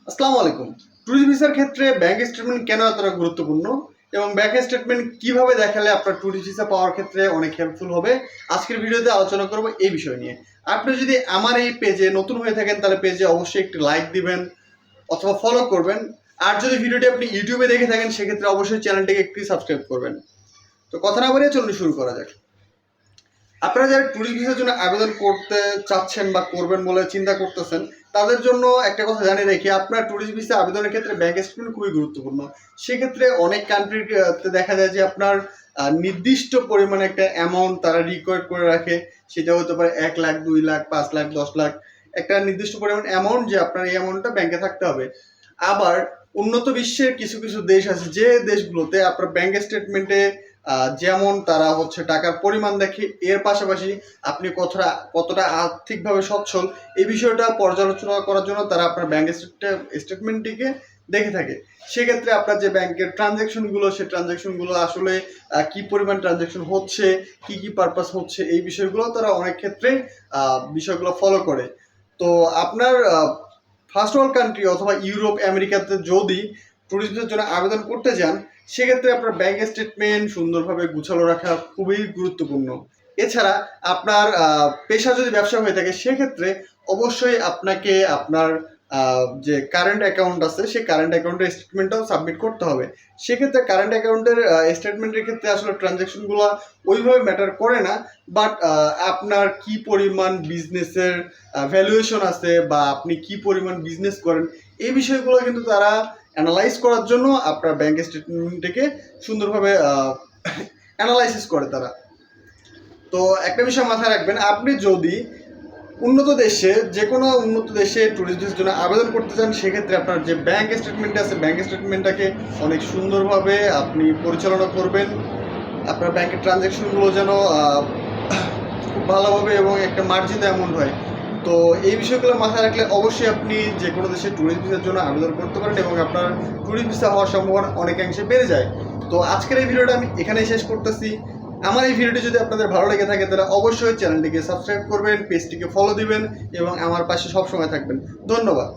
আসসালামু আলাইকুম। ট্যুরিস্ট ভিসার ক্ষেত্রে ব্যাংক স্টেটমেন্ট কেন এতটা গুরুত্বপূর্ণ এবং ব্যাংক স্টেটমেন্ট কিভাবে দেখালে আপনার ট্যুরিস্ট ভিসা পাওয়ার ক্ষেত্রে অনেক হেল্পফুল হবে, আজকের ভিডিওতে আলোচনা করব এই বিষয় নিয়ে। আপনি যদি আমার এই পেজে নতুন হয়ে থাকেন তাহলে পেজে অবশ্যই একটি লাইক দিবেন অথবা ফলো করবেন। আর যদি ভিডিওটি আপনি ইউটিউবে দেখে থাকেন সেক্ষেত্রে অবশ্যই চ্যানেলটিকে একটি সাবস্ক্রাইব করবেন। তো কথা না বাড়িয়ে চলুন শুরু করা যাক। আপনারা যারা ট্যুরিস্ট ভিসার জন্য আবেদন করতে চাচ্ছেন বা করবেন বলে চিন্তা করতেছেন, তাদের জন্য একটা কথা জানিয়ে রাখি, আপনার ট্যুরিস্ট ভিসা আবেদনের ক্ষেত্রে ব্যাংক স্টেটমেন্ট খুবই গুরুত্বপূর্ণ। সেক্ষেত্রে অনেক কান্ট্রিতে দেখা যায় যে আপনার নির্দিষ্ট পরিমাণে একটা অ্যামাউন্ট তারা রিকোয়ার করে রাখে। সেটা হতে পারে 1 লাখ, 2 লাখ, 5 লাখ, 10 লাখ, একটা নির্দিষ্ট পরিমাণ অ্যামাউন্ট যে আপনার এই অ্যামাউন্টটা ব্যাংকে থাকতে হবে। আবার উন্নত বিশ্বের কিছু কিছু দেশ আছে যে দেশগুলোতে আপনার ব্যাংক স্টেটমেন্টে যেমন তারা হচ্ছে টাকার পরিমাণ দেখে, এর পাশাপাশি আপনি কতটা আর্থিকভাবে সচ্ছল এই বিষয়টা পর্যালোচনা করার জন্য তারা আপনার ব্যাংক স্টেটমেন্টটিকে দেখে থাকে। সেক্ষেত্রে আপনার যে ব্যাংকের ট্রানজ্যাকশনগুলো, সেই ট্রানজ্যাকশনগুলো আসলে কি পরিমাণ ট্রানজ্যাকশন হচ্ছে, কি কি পারপাস হচ্ছে, এই বিষয়গুলো তারা অনেক ক্ষেত্রে বিষয়গুলো ফলো করে। তো আপনার ফার্স্ট ওয়ার্ল্ড কান্ট্রি অথবা ইউরোপ আমেরিকাতে যদি ট্যুরিস্টদের জন্য আবেদন করতে যান, সেক্ষেত্রে আপনার ব্যাংক স্টেটমেন্ট সুন্দরভাবে গুছালো রাখা খুবই গুরুত্বপূর্ণ। এছাড়া আপনার পেশা যদি ব্যবসা হয়ে থাকে সেক্ষেত্রে অবশ্যই আপনাকে আপনার যে কারেন্ট অ্যাকাউন্ট আছে সেই কারেন্ট অ্যাকাউন্টের স্টেটমেন্টটাও সাবমিট করতে হবে। সেক্ষেত্রে কারেন্ট অ্যাকাউন্টের স্টেটমেন্টের ক্ষেত্রে আসলে ট্রানজ্যাকশনগুলো ওইভাবে ম্যাটার করে না, বাট আপনার কি পরিমাণ বিজনেসের ভ্যালুয়েশন আছে বা আপনি কি পরিমাণ বিজনেস করেন এই বিষয়গুলো কিন্তু তারা অ্যানালাইজ করার জন্য আপনার ব্যাংক স্টেটমেন্টটিকে সুন্দরভাবে অ্যানালাইসিস করে তারা। তো একটা বিষয় মাথায় রাখবেন, আপনি যদি উন্নত দেশে যে কোনো উন্নত দেশে ট্যুরিস্টদের জন্য আবেদন করতে চান সেক্ষেত্রে আপনার যে ব্যাংক স্টেটমেন্ট আছে ব্যাংক স্টেটমেন্টটাকে অনেক সুন্দরভাবে আপনি পরিচালনা করবেন। আপনার ব্যাংকের ট্রানজ্যাকশনগুলো যেন খুব ভালোভাবে এবং একটা মার্জিত অ্যামাউন্ট হয়। তো এই বিষয়গুলো মাথায় রাখলে অবশ্যই আপনি যে কোনো দেশে ট্যুরিস্ট ভিসার জন্য আবেদন করতে পারেন এবং আপনার ট্যুরিস্ট ভিসা হওয়ার সম্ভাবনা অনেকাংশে বেড়ে যায়। তো আজকের এই ভিডিওটা আমি এখানেই শেষ করতেছি। আমার এই ভিডিওটি যদি আপনাদের ভালো লেগে থাকে তাহলে অবশ্যই চ্যানেলটিকে সাবস্ক্রাইব করবেন, পেজটিকে ফলো দিবেন এবং আমার পাশে সবসময় থাকবেন। ধন্যবাদ।